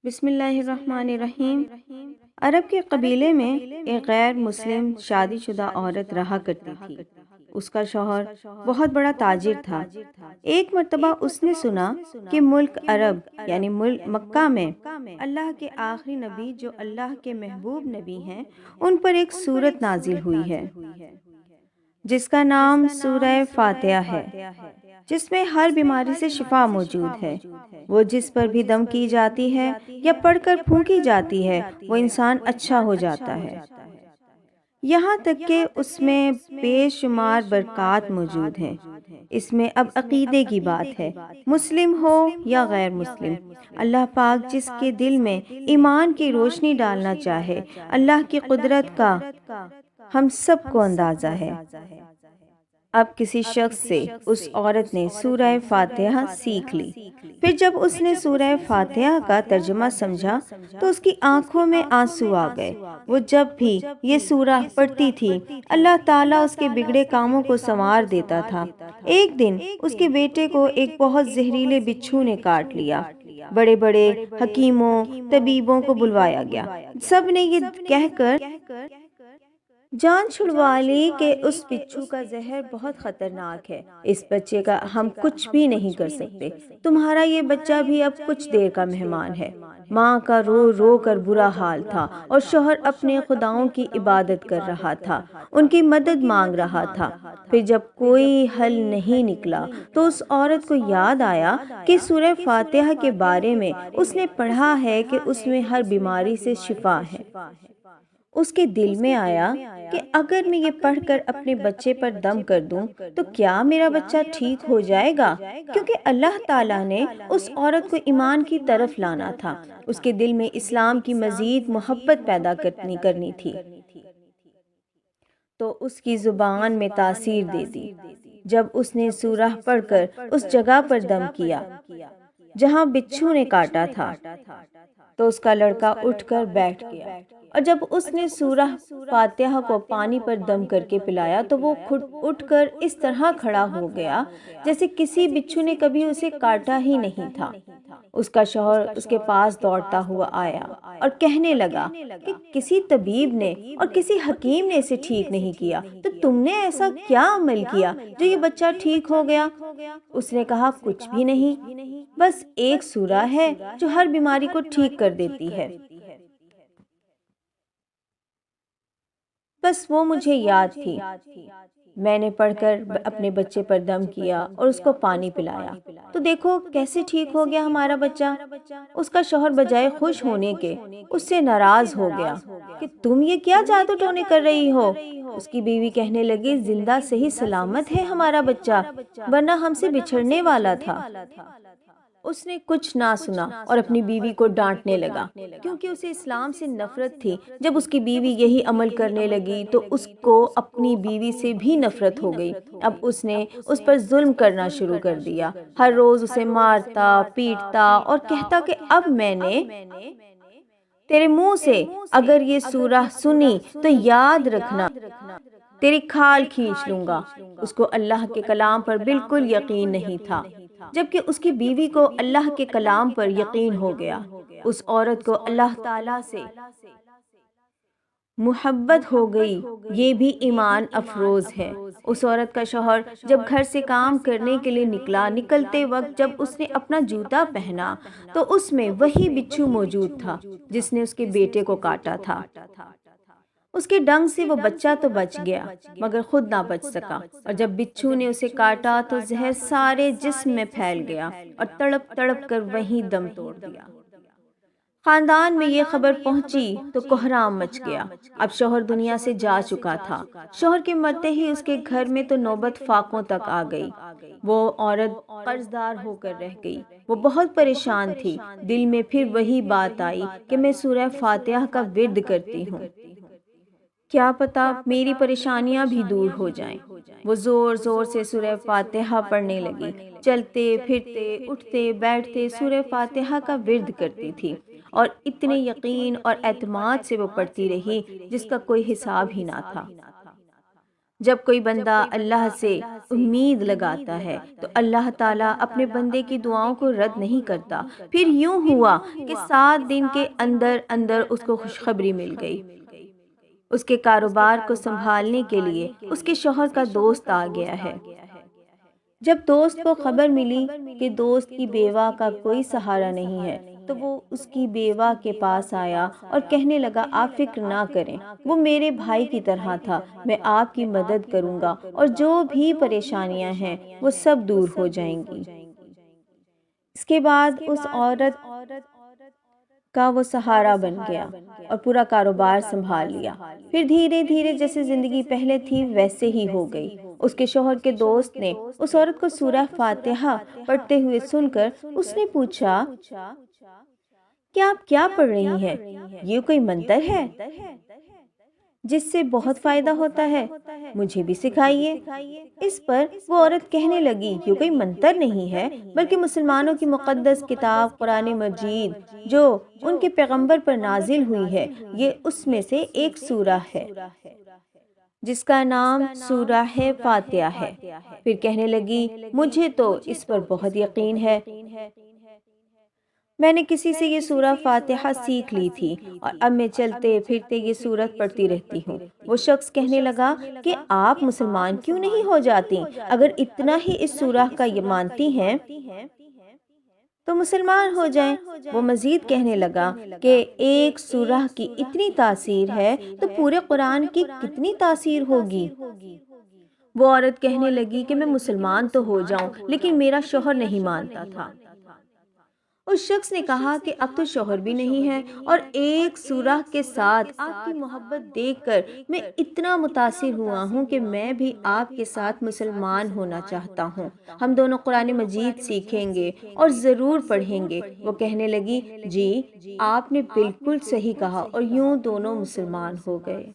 بسم اللہ الرحمن الرحیم۔ عرب کے قبیلے میں ایک غیر مسلم شادی شدہ عورت رہا کرتی تھی۔ اس کا شوہر بہت بڑا تاجر تھا۔ ایک مرتبہ اس نے سنا کہ ملک عرب یعنی ملک مکہ میں اللہ کے آخری نبی جو اللہ کے محبوب نبی ہیں ان پر ایک سورت نازل ہوئی ہے جس کا نام سورہ فاتحہ ہے، جس میں ہر بیماری سے شفا موجود ہے۔ وہ جس پر بھی دم کی جاتی ہے یا پڑھ کر پھونکی جاتی ہے وہ انسان اچھا ہو جاتا ہے، یہاں تک کہ اس میں بے شمار برکات موجود ہیں۔ اس میں اب عقیدے کی بات ہے، مسلم ہو یا غیر مسلم، اللہ پاک جس کے دل میں ایمان کی روشنی ڈالنا چاہے، اللہ کی قدرت کا ہم سب کو اندازہ ہے۔ اب کسی شخص سے اس عورت نے سورہ فاتحہ سیکھ لی۔ پھر جب اس نے سورہ فاتحہ کا ترجمہ سمجھا تو اس کی آنکھوں میں آنسو آ گئے۔ وہ جب بھی یہ سورہ پڑھتی تھی اللہ تعالیٰ اس کے بگڑے کاموں کو سنوار دیتا تھا۔ ایک دن اس کے بیٹے کو ایک بہت زہریلے بچھو نے کاٹ لیا۔ بڑے بڑے حکیموں طبیبوں کو بلوایا گیا۔ سب نے یہ کہہ کر جان چھڑوا لی کہ اس بچھو کا زہر بہت خطرناک ہے، اس بچے کا ہم کچھ بھی نہیں کر سکتے، تمہارا یہ بچہ بھی اب کچھ دیر کا مہمان ہے۔ ماں کا رو رو کر برا حال تھا اور شوہر اپنے خداؤں کی عبادت کر رہا تھا، ان کی مدد مانگ رہا تھا۔ پھر جب کوئی حل نہیں نکلا تو اس عورت کو یاد آیا کہ سورہ فاتحہ کے بارے میں اس نے پڑھا ہے کہ اس میں ہر بیماری سے شفا ہے۔ اس کے دل میں آیا کہ اگر میں یہ پڑھ کر اپنے بچے پر دم کر دوں تو کیا میرا بچہ ٹھیک ہو جائے گا؟ کیونکہ اللہ تعالیٰ نے اس عورت کو ایمان کی طرف لانا تھا، اس کے دل میں اسلام کی مزید محبت پیدا کرنی تھی، تو اس کی زبان میں تاثیر دے دی۔ جب اس نے سورہ پڑھ کر اس جگہ پر دم کیا جہاں بچھو نے کاٹا تھا تو اس کا لڑکا اٹھ کر بیٹھ گیا، اور جب اس نے سورہ فاتحہ کو پانی پر دم کر کے پلایا تو وہ خود اٹھ کر اس طرح کھڑا ہو گیا جیسے کسی بچھو نے کبھی اسے کاٹا ہی نہیں تھا۔ اس کا شوہر اس کے پاس دوڑتا ہوا آیا اور کہنے لگا کہ کسی طبیب نے اور کسی حکیم نے اسے ٹھیک نہیں کیا، تو تم نے ایسا کیا عمل کیا جو یہ بچہ ٹھیک ہو گیا؟ اس نے کہا کچھ بھی نہیں، بس ایک سورہ ہے جو ہر بیماری کو ٹھیک کر دیتی ہے، بس وہ مجھے یاد تھی، میں نے پڑھ کر اپنے بچے پر دم کیا اور اس کو پانی پلایا، تو دیکھو کیسے ٹھیک ہو گیا ہمارا بچہ۔ اس کا شوہر بجائے خوش ہونے کے اس سے ناراض ہو گیا کہ تم یہ کیا جادو ٹونے کر رہی ہو۔ اس کی بیوی کہنے لگی زندہ صحیح سلامت ہے ہمارا بچہ، ورنہ ہم سے بچھڑنے والا تھا۔ اس نے کچھ نہ سنا اور اپنی بیوی کو ڈانٹنے لگا کیونکہ اسے اسلام سے نفرت تھی۔ جب اس کی بیوی یہی عمل کرنے لگی تو اس کو اپنی بیوی سے بھی نفرت ہو گئی۔ اب اس نے اس پر ظلم کرنا شروع کر دیا، ہر روز اسے مارتا پیٹتا اور کہتا کہ اب میں نے تیرے منہ سے اگر یہ سورہ سنی تو یاد رکھنا تیری کھال کھینچ لوں گا۔ اس کو اللہ کے کلام پر بالکل یقین نہیں تھا، جبکہ اس کی بیوی کو اللہ کے کلام پر یقین ہو گیا۔ اس عورت کو اللہ تعالیٰ سے محبت ہو گئی، یہ بھی ایمان افروز ہے۔ اس عورت کا شوہر جب گھر سے کام کرنے کے لیے نکلتے وقت جب اس نے اپنا جوتا پہنا تو اس میں وہی بچھو موجود تھا جس نے اس کے بیٹے کو کاٹا تھا۔ اس کے ڈنگ سے وہ بچہ تو بچ گیا مگر خود نہ بچ سکا، اور جب بچھو نے اسے کاٹا تو زہر سارے جسم میں پھیل گیا اور تڑپ تڑپ کر وہیں دم توڑ دیا۔ خاندان میں یہ خبر پہنچی تو کوہرام مچ گیا۔ اب شوہر دنیا سے جا چکا تھا۔ شوہر کے مرتے ہی اس کے گھر میں تو نوبت فاقوں تک آ گئی۔ وہ عورت قرض دار ہو کر رہ گئی، وہ بہت پریشان تھی۔ دل میں پھر وہی بات آئی کہ میں سورہ فاتحہ کا ورد کرتی ہوں، کیا پتا میری پریشانیاں بھی دور ہو جائیں۔ وہ زور زور سے سورہ فاتحہ پڑھنے لگی، چلتے پھرتے اٹھتے بیٹھتے سورہ فاتحہ کا ورد کرتی تھی، اور اتنے یقین اور اعتماد سے وہ پڑھتی رہی جس کا کوئی حساب ہی نہ تھا۔ جب کوئی بندہ اللہ سے امید لگاتا ہے تو اللہ تعالیٰ اپنے بندے کی دعاؤں کو رد نہیں کرتا۔ پھر یوں ہوا کہ 7 دن کے اندر اندر اس کو خوشخبری مل گئی۔ اس کے کاروبار کو سنبھالنے کے لیے اس کے شوہر کا دوست آ گیا ہے۔ جب دوست کو خبر ملی کہ دوست کی بیوہ کا کوئی سہارا نہیں ہے تو وہ اس کی بیوہ کے پاس آیا اور کہنے لگا، آپ فکر نہ کریں، وہ میرے بھائی کی طرح تھا، میں آپ کی مدد کروں گا اور جو بھی پریشانیاں ہیں وہ سب دور ہو جائیں گی۔ اس کے بعد اس عورت کا وہ سہارا بن گیا اور پورا کاروبار سنبھال لیا۔ پھر دھیرے دھیرے جیسے زندگی پہلے تھی ویسے ہی ہو گئی۔ اس کے شوہر کے دوست نے اس عورت کو سورہ فاتحہ پڑھتے ہوئے سن کر اس نے پوچھا کہ آپ کیا پڑھ رہی ہیں؟ یہ کوئی منتر ہے جس سے بہت فائدہ ہوتا ہے؟ مجھے بھی سکھائیے۔ اس پر وہ عورت کہنے لگی، یہ کوئی منتر نہیں ہے بلکہ مسلمانوں کی مقدس کتاب قرآن مجید جو ان کے پیغمبر پر نازل ہوئی ہے، یہ اس میں سے ایک سورہ ہے جس کا نام سورہ فاتحہ ہے۔ پھر کہنے لگی، مجھے تو اس پر بہت یقین ہے، میں نے کسی سے یہ سورہ فاتحہ سیکھ لی تھی اور اب میں چلتے پھرتے یہ سورت پڑھتی رہتی ہوں۔ وہ شخص کہنے لگا کہ آپ مسلمان کیوں نہیں ہو جاتی؟ اگر اتنا ہی اس سورہ کا یہ مانتی ہیں تو مسلمان ہو جائیں۔ وہ مزید کہنے لگا کہ ایک سورہ کی اتنی تاثیر ہے تو پورے قرآن کی کتنی تاثیر ہوگی؟ وہ عورت کہنے لگی کہ میں مسلمان تو ہو جاؤں لیکن میرا شوہر نہیں مانتا تھا۔ اس شخص نے کہا کہ اب تو شوہر بھی نہیں ہے اور ایک سورہ کے ساتھ آپ کی محبت دیکھ کر میں اتنا متاثر ہوا ہوں کہ میں بھی آپ کے ساتھ مسلمان ہونا چاہتا ہوں۔ ہم دونوں قرآن مجید سیکھیں گے اور ضرور پڑھیں گے۔ وہ کہنے لگی، جی آپ نے بالکل صحیح کہا، اور یوں دونوں مسلمان ہو گئے۔